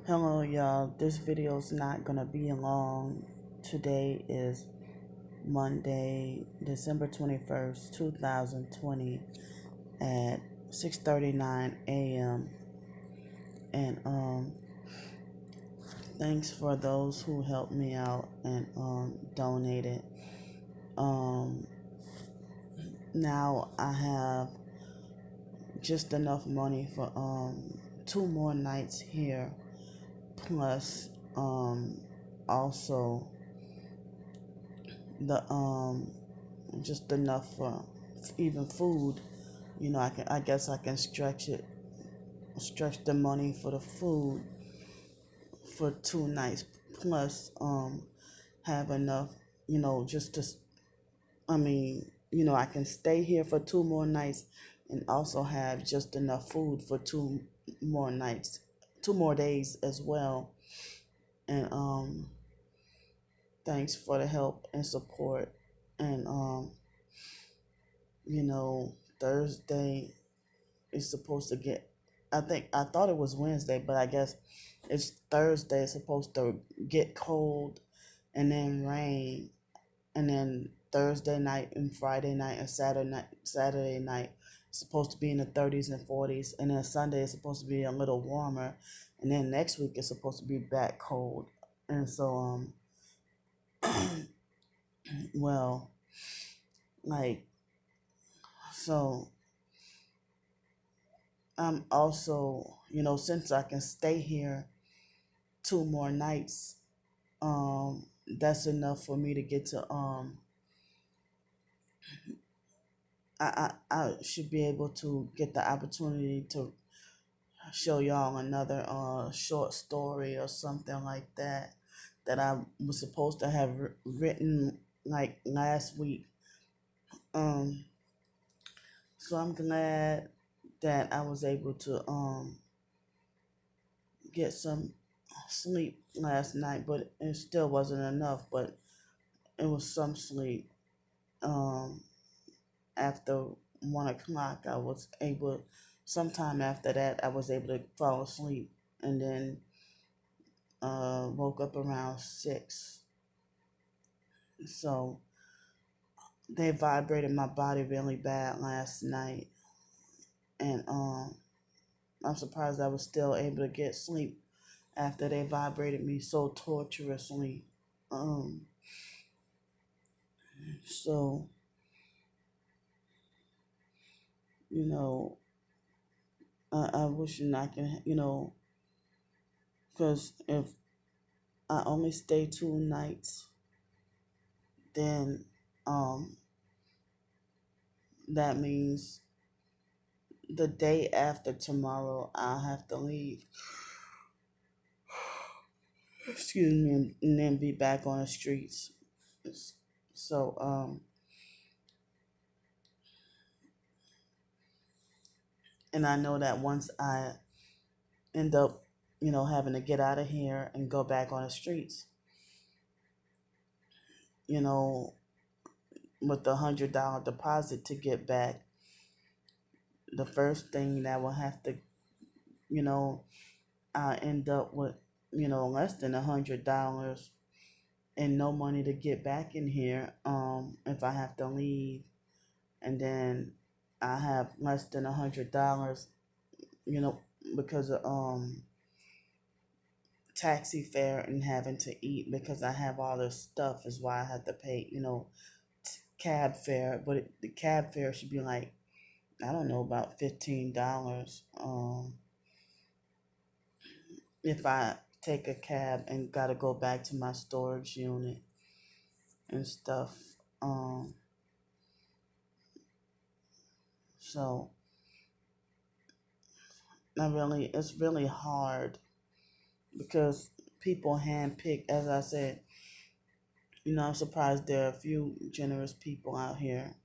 Hello, y'all. This video's not gonna be long. Today is Monday, December 21st, 2020 at 6:39 a.m. And thanks for those who helped me out and donated. Um Now I have just enough money for two more nights here, plus also the just enough for even food. I guess I can stretch the money for the food for two nights, plus have enough, just to, I can stay here for two more nights and also have just enough food for more nights, 2 more days as well. And thanks for the help and support. And you know, Thursday is supposed to get, I thought it was Wednesday, but I guess it's Thursday. It's supposed to get cold and then rain, and then Thursday night and Friday night and Saturday night it's supposed to be in the 30s and 40s, and then Sunday is supposed to be a little warmer, and then next week it's supposed to be back cold. And so well, like, so I'm also, since I can stay here two more nights, that's enough for me to get to I should be able to get the opportunity to show y'all another short story or something like that that I was supposed to have written like last week. um so I'm glad that I was able to get some sleep last night, but it still wasn't enough, but it was some sleep. um After 1 o'clock, I was able, sometime after that, I was able to fall asleep, and then woke up around 6. So they vibrated my body really bad last night, and I'm surprised I was still able to get sleep after they vibrated me so torturously. Um, so you know, I wish I can, because if I only stay 2 nights, then um that means the day after tomorrow I'll have to leave. Excuse me, and then be back on the streets. So and I know that once I end up, having to get out of here and go back on the streets, you know, with the $100 deposit to get back, the first thing that will have to, you know, I end up with, less than $100 and no money to get back in here. If I have to leave, and then I have less than $100, you know, because of taxi fare and having to eat, because I have all this stuff is why I have to pay, cab fare. But the cab fare should be like, I don't know, about $15. If I take a cab and gotta go back to my storage unit and stuff. Um, so it's really hard because people handpick, as I said. I'm surprised there are a few generous people out here.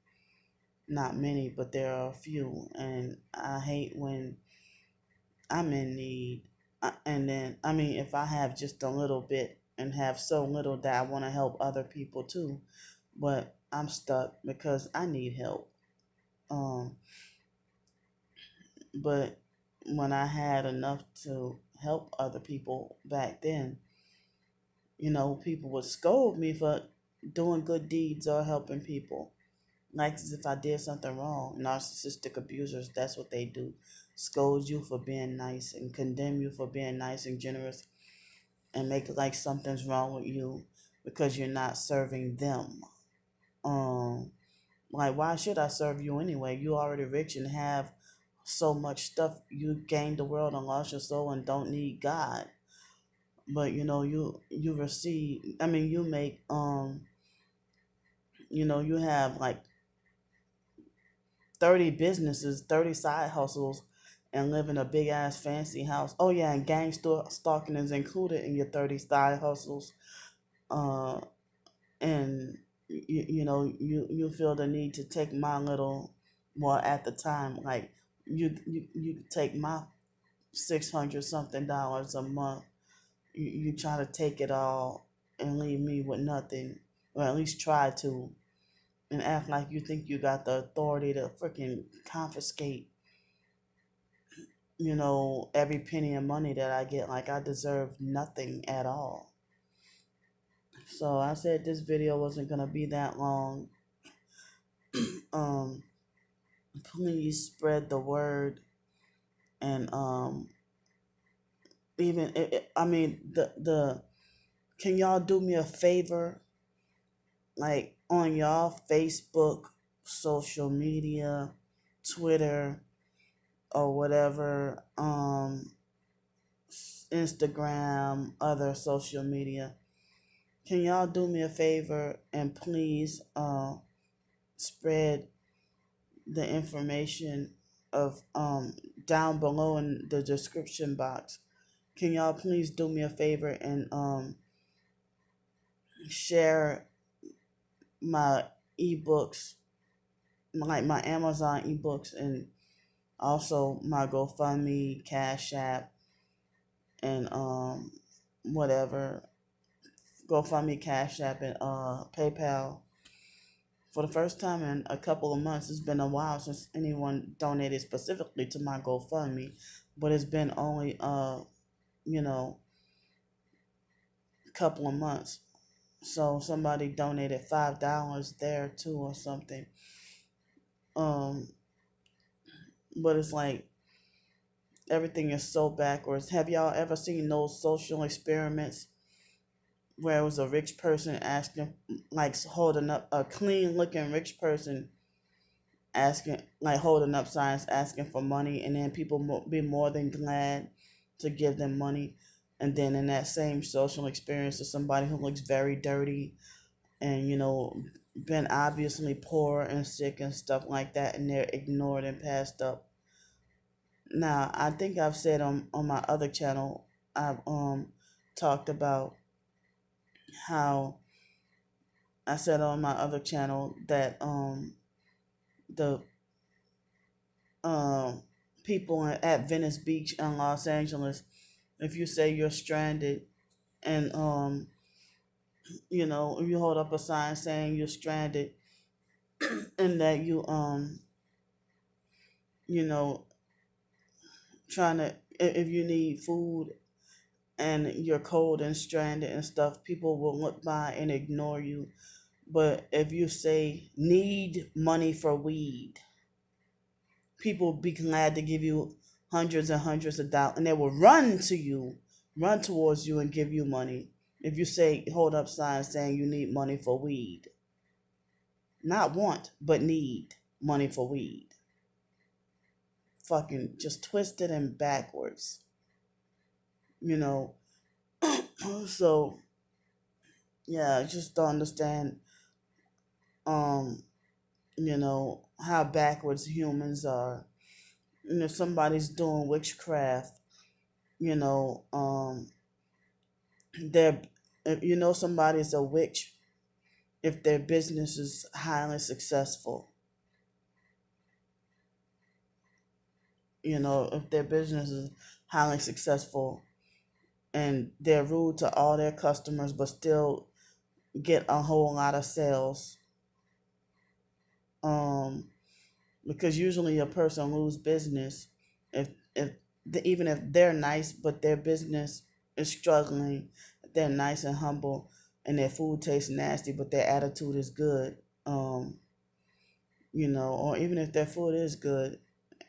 Not many, but there are a few, and I hate when I'm in need. And then, if I have just a little bit and have so little that I want to help other people too, but I'm stuck because I need help. Um, but when I had enough to help other people back then. People would scold me for doing good deeds or helping people, like as if I did something wrong. Narcissistic abusers, that's what they do. Scold you for being nice and condemn you for being nice and generous and make it like something's wrong with you because you're not serving them. Um, like, why should I serve you anyway? You already rich and have so much stuff. You gained the world and lost your soul and don't need God. But you receive. I mean, you make you have like 30 businesses, 30 side hustles, and live in a big ass fancy house. Oh yeah, and stalking is included in your 30 side hustles. Uh, and you feel the need to take my little, well, at the time, like you take my 600 something dollars a month. You try to take it all and leave me with nothing, or at least try to, and act like you think you got the authority to freaking confiscate every penny of money that I get, like I deserve nothing at all. So I said this video wasn't gonna be that long. um Please spread the word, and even I mean, the can y'all do me a favor, like on y'all Facebook, social media, Twitter, or whatever, Instagram, other social media, can y'all do me a favor and please spread the information of down below in the description box? Can y'all please do me a favor and share my ebooks, like my Amazon ebooks, and also my GoFundMe, Cash App, and whatever, GoFundMe, Cash App, and PayPal. For the first time in a couple of months, it's been a while since anyone donated specifically to my GoFundMe, but it's been only you know a couple of months. So somebody donated $5 there too or something. Um, but it's like everything is so backwards. Have y'all ever seen those social experiments where it was a rich person asking, like holding up a clean looking rich person asking, like holding up signs asking for money, and then people be more than glad to give them money. And then in that same social experience, is somebody who looks very dirty and been obviously poor and sick and stuff like that, and they're ignored and passed up. Now, I think I've said on my other channel, I've talked about how I said on my other channel that the um people at Venice Beach in Los Angeles, if you say you're stranded and you hold up a sign saying you're stranded, and that you know trying to, if you need food and you're cold and stranded and stuff, people will look by and ignore you. But if you say need money for weed, people will be glad to give you hundreds and hundreds of dollars, and they will run towards you and give you money. If you say hold up signs saying you need money for weed, not want but need money for weed. Fucking just twisted and backwards, you know. So yeah, I just don't understand um how backwards humans are. If somebody's doing witchcraft, you know they're if somebody's a witch if their business is highly successful. If their business is highly successful and they're rude to all their customers but still get a whole lot of sales. um because usually a person lose business if even if they're nice, but their business is struggling, they're nice and humble, and their food tastes nasty, but their attitude is good. Um, or even if their food is good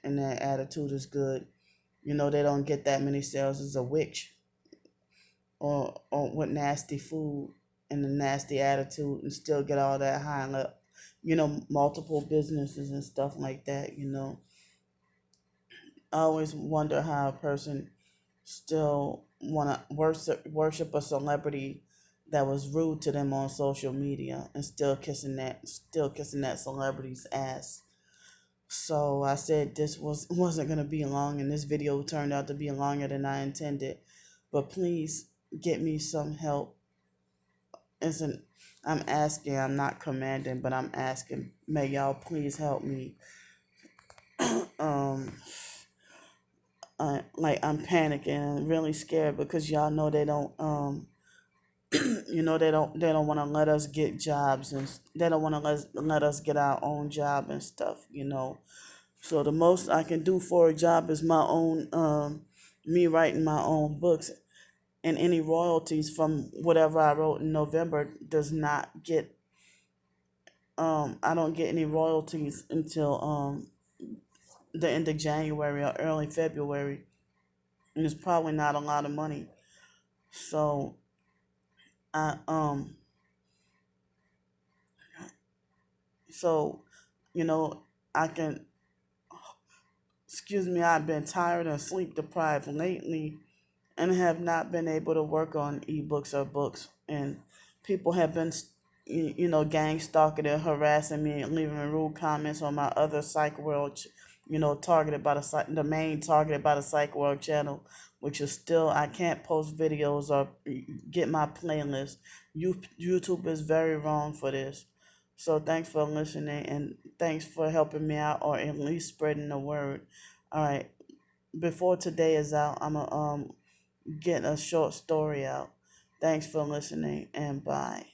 and their attitude is good, they don't get that many sales as a witch or with nasty food and a nasty attitude and still get all that high up. Multiple businesses and stuff like that. I always wonder how a person still want to worship a celebrity that was rude to them on social media and still kissing that celebrity's ass. So I said this wasn't gonna be long, and this video turned out to be longer than I intended. But please get me some help. Isn't I'm asking, I'm not commanding, but I'm asking. May y'all please help me. um, I'm panicking and really scared because y'all know they don't they don't want to let us get jobs, and they don't want to let us get our own job and stuff. So the most I can do for a job is my own, me writing my own books, and any royalties from whatever I wrote in November does not get. I don't get any royalties until the end of January or early February, and it's probably not a lot of money. So I so you know I can. Excuse me, I've been tired and sleep deprived lately and have not been able to work on ebooks or books. And people have been, gang stalking and harassing me and leaving rude comments on my other Psych World, targeted by the main targeted by the Psych World channel, which is still, I can't post videos or get my playlist. YouTube is very wrong for this. So thanks for listening and thanks for helping me out or at least spreading the word. All right, before today is out, I'm gonna get a short story out. Thanks for listening and bye.